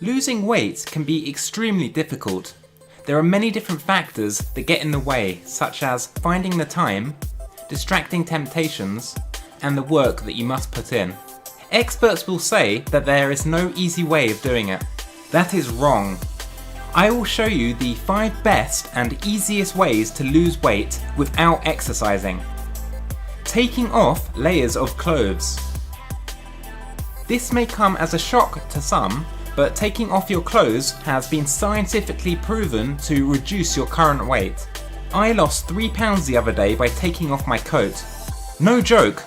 Losing weight can be extremely difficult. There are many different factors that get in the way, such as finding the time, distracting temptations, and the work that you must put in. Experts will say that there is no easy way of doing it. That is wrong. I will show you the 5 best and easiest ways to lose weight without exercising. Taking off layers of clothes. This may come as a shock to some, but taking off your clothes has been scientifically proven to reduce your current weight. I lost 3 pounds the other day by taking off my coat. No joke.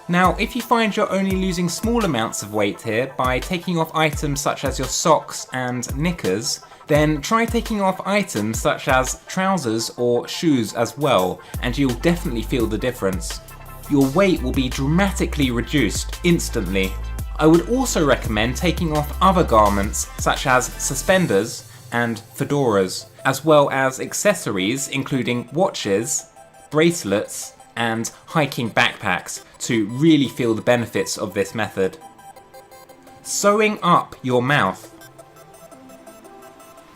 Now, if you find you're only losing small amounts of weight here by taking off items such as your socks and knickers, then try taking off items such as trousers or shoes as well, and you'll definitely feel the difference. Your weight will be dramatically reduced instantly. I would also recommend taking off other garments such as suspenders and fedoras, as well as accessories including watches, bracelets, and hiking backpacks to really feel the benefits of this method. Sewing up your mouth.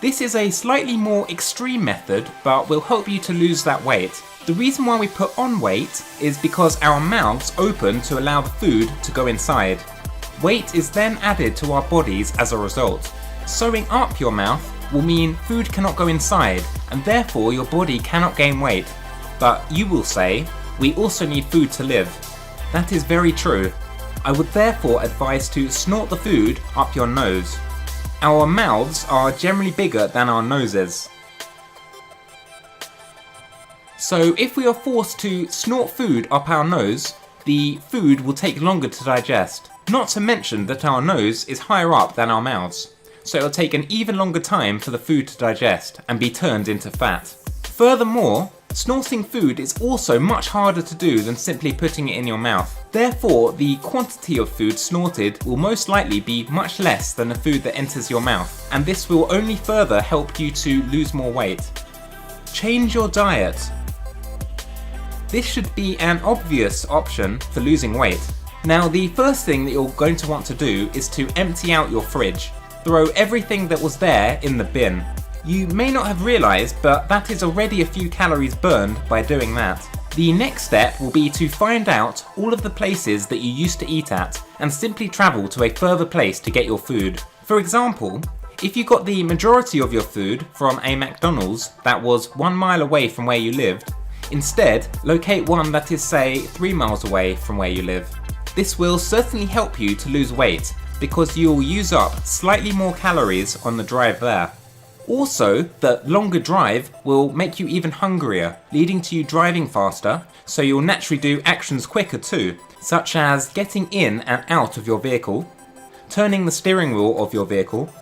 This is a slightly more extreme method, but will help you to lose that weight. The reason why we put on weight is because our mouths open to allow the food to go inside. Weight is then added to our bodies as a result. Sewing up your mouth will mean food cannot go inside, and therefore your body cannot gain weight. But you will say, we also need food to live. That is very true. I would therefore advise to snort the food up your nose. Our mouths are generally bigger than our noses. So if we are forced to snort food up our nose, the food will take longer to digest. Not to mention that our nose is higher up than our mouths, so it'll take an even longer time for the food to digest and be turned into fat. Furthermore, snorting food is also much harder to do than simply putting it in your mouth. Therefore, the quantity of food snorted will most likely be much less than the food that enters your mouth, and this will only further help you to lose more weight. Change your diet. This should be an obvious option for losing weight. Now, the first thing that you're going to want to do is to empty out your fridge. Throw everything that was there in the bin. You may not have realised, but that is already a few calories burned by doing that. The next step will be to find out all of the places that you used to eat at and simply travel to a further place to get your food. For example, if you got the majority of your food from a McDonald's that was 1 mile away from where you lived, instead locate one that is, say, 3 miles away from where you live. This will certainly help you to lose weight because you will use up slightly more calories on the drive there. Also, the longer drive will make you even hungrier, leading to you driving faster, so you'll naturally do actions quicker too, such as getting in and out of your vehicle, turning the steering wheel of your vehicle,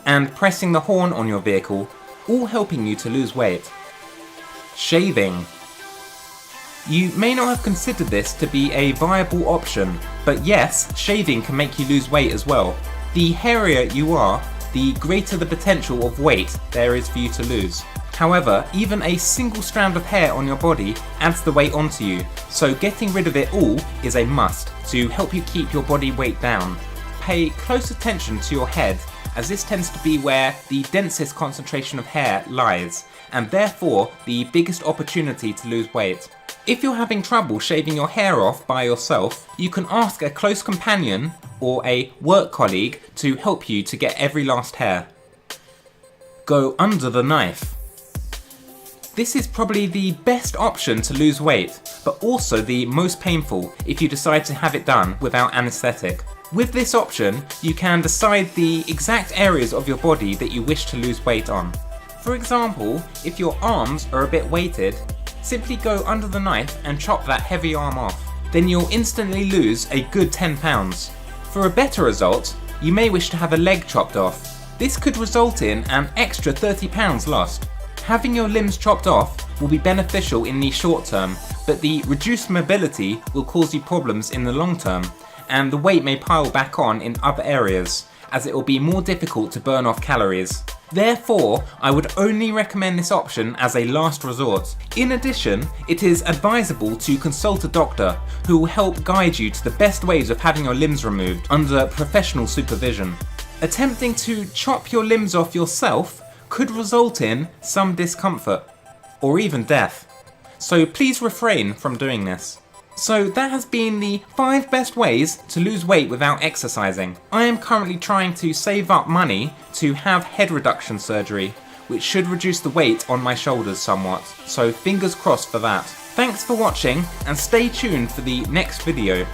and pressing the horn on your vehicle, all helping you to lose weight. Shaving. You may not have considered this to be a viable option, but yes, shaving can make you lose weight as well. The hairier you are, the greater the potential of weight there is for you to lose. However, even a single strand of hair on your body adds the weight onto you, so getting rid of it all is a must to help you keep your body weight down. Pay close attention to your head, as this tends to be where the densest concentration of hair lies, and therefore the biggest opportunity to lose weight. If you're having trouble shaving your hair off by yourself, you can ask a close companion or a work colleague to help you to get every last hair. Go under the knife. This is probably the best option to lose weight, but also the most painful if you decide to have it done without anaesthetic. With this option, you can decide the exact areas of your body that you wish to lose weight on. For example, if your arms are a bit weighted, simply go under the knife and chop that heavy arm off. Then you'll instantly lose a good 10 pounds. For a better result, you may wish to have a leg chopped off. This could result in an extra 30 pounds lost. Having your limbs chopped off will be beneficial in the short term, but the reduced mobility will cause you problems in the long term, and the weight may pile back on in other areas, as it will be more difficult to burn off calories. Therefore, I would only recommend this option as a last resort. In addition, it is advisable to consult a doctor who will help guide you to the best ways of having your limbs removed under professional supervision. Attempting to chop your limbs off yourself could result in some discomfort, or even death. So please refrain from doing this. So that has been the 5 best ways to lose weight without exercising. I am currently trying to save up money to have head reduction surgery, which should reduce the weight on my shoulders somewhat. So fingers crossed for that. Thanks for watching and stay tuned for the next video.